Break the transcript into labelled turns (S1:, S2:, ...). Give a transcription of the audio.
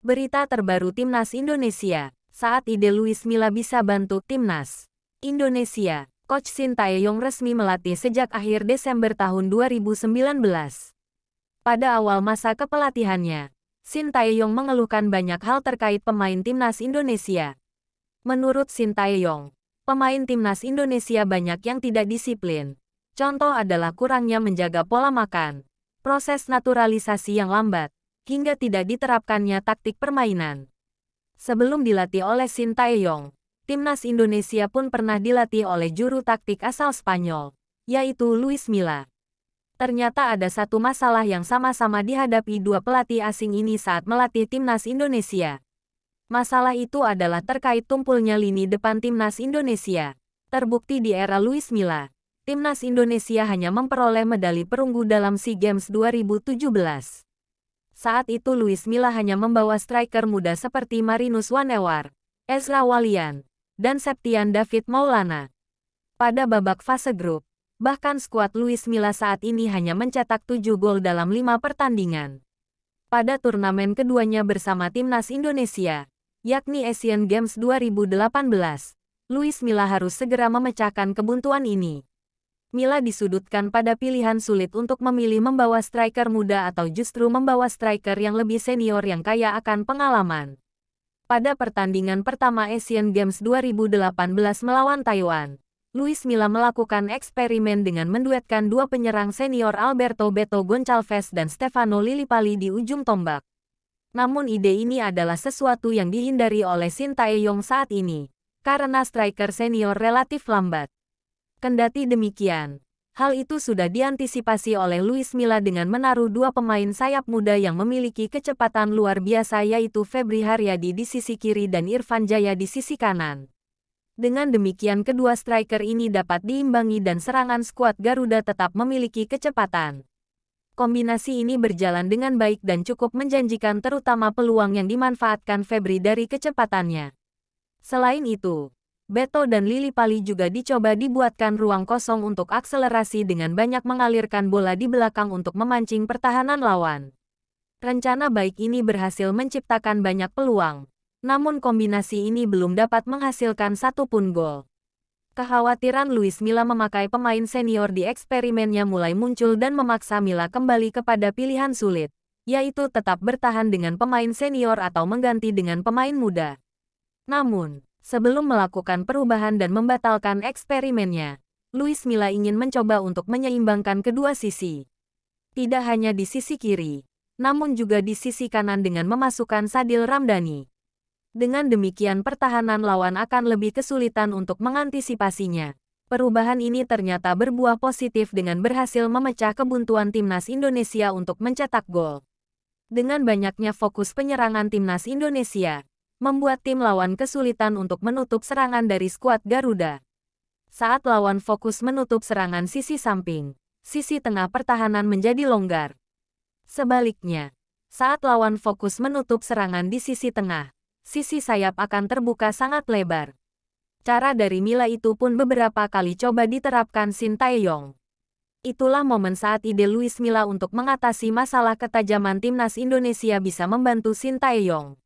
S1: Berita terbaru Timnas Indonesia. Saat ide Luis Milla bisa bantu Timnas Indonesia. Coach Sintayong resmi melatih sejak akhir Desember tahun 2019. Pada awal masa kepelatihannya, Sintayong mengeluhkan banyak hal terkait pemain Timnas Indonesia. Menurut Sintayong, pemain Timnas Indonesia banyak yang tidak disiplin. Contoh adalah kurangnya menjaga pola makan, proses naturalisasi yang lambat, hingga tidak diterapkannya taktik permainan. Sebelum dilatih oleh Sintayong, Timnas Indonesia pun pernah dilatih oleh juru taktik asal Spanyol, yaitu Luis Milla. Ternyata ada satu masalah yang sama-sama dihadapi dua pelatih asing ini saat melatih Timnas Indonesia. Masalah itu adalah terkait tumpulnya lini depan Timnas Indonesia. Terbukti di era Luis Milla, Timnas Indonesia hanya memperoleh medali perunggu dalam SEA Games 2017. Saat itu Luis Milla hanya membawa striker muda seperti Marinus Wanewar, Ezra Walian, dan Septian David Maulana. Pada babak fase grup, bahkan skuad Luis Milla saat ini hanya mencetak 7 gol dalam 5 pertandingan. Pada turnamen keduanya bersama Timnas Indonesia, yakni Asian Games 2018, Luis Milla harus segera memecahkan kebuntuan ini. Milla disudutkan pada pilihan sulit untuk memilih membawa striker muda atau justru membawa striker yang lebih senior yang kaya akan pengalaman. Pada pertandingan pertama Asian Games 2018 melawan Taiwan, Luis Milla melakukan eksperimen dengan menduetkan dua penyerang senior Alberto Beto Goncalves dan Stefano Lillipali di ujung tombak. Namun ide ini adalah sesuatu yang dihindari oleh Sintayong saat ini, karena striker senior relatif lambat. Kendati demikian, hal itu sudah diantisipasi oleh Luis Milla dengan menaruh dua pemain sayap muda yang memiliki kecepatan luar biasa yaitu Febri Haryadi di sisi kiri dan Irfan Jaya di sisi kanan. Dengan demikian kedua striker ini dapat diimbangi dan serangan skuad Garuda tetap memiliki kecepatan. Kombinasi ini berjalan dengan baik dan cukup menjanjikan terutama peluang yang dimanfaatkan Febri dari kecepatannya. Selain itu, Beto dan Lillipali juga dicoba dibuatkan ruang kosong untuk akselerasi dengan banyak mengalirkan bola di belakang untuk memancing pertahanan lawan. Rencana baik ini berhasil menciptakan banyak peluang, namun kombinasi ini belum dapat menghasilkan satupun gol. Kekhawatiran Luis Milla memakai pemain senior di eksperimennya mulai muncul dan memaksa Milla kembali kepada pilihan sulit, yaitu tetap bertahan dengan pemain senior atau mengganti dengan pemain muda. Namun, sebelum melakukan perubahan dan membatalkan eksperimennya, Luis Milla ingin mencoba untuk menyeimbangkan kedua sisi. Tidak hanya di sisi kiri, namun juga di sisi kanan dengan memasukkan Sadil Ramdhani. Dengan demikian pertahanan lawan akan lebih kesulitan untuk mengantisipasinya. Perubahan ini ternyata berbuah positif dengan berhasil memecah kebuntuan Timnas Indonesia untuk mencetak gol. Dengan banyaknya fokus penyerangan Timnas Indonesia, membuat tim lawan kesulitan untuk menutup serangan dari skuad Garuda. Saat lawan fokus menutup serangan sisi samping, sisi tengah pertahanan menjadi longgar. Sebaliknya, saat lawan fokus menutup serangan di sisi tengah, sisi sayap akan terbuka sangat lebar. Cara dari Milla itu pun beberapa kali coba diterapkan Sintayong. Itulah momen saat ide Luis Milla untuk mengatasi masalah ketajaman Timnas Indonesia bisa membantu Sintayong.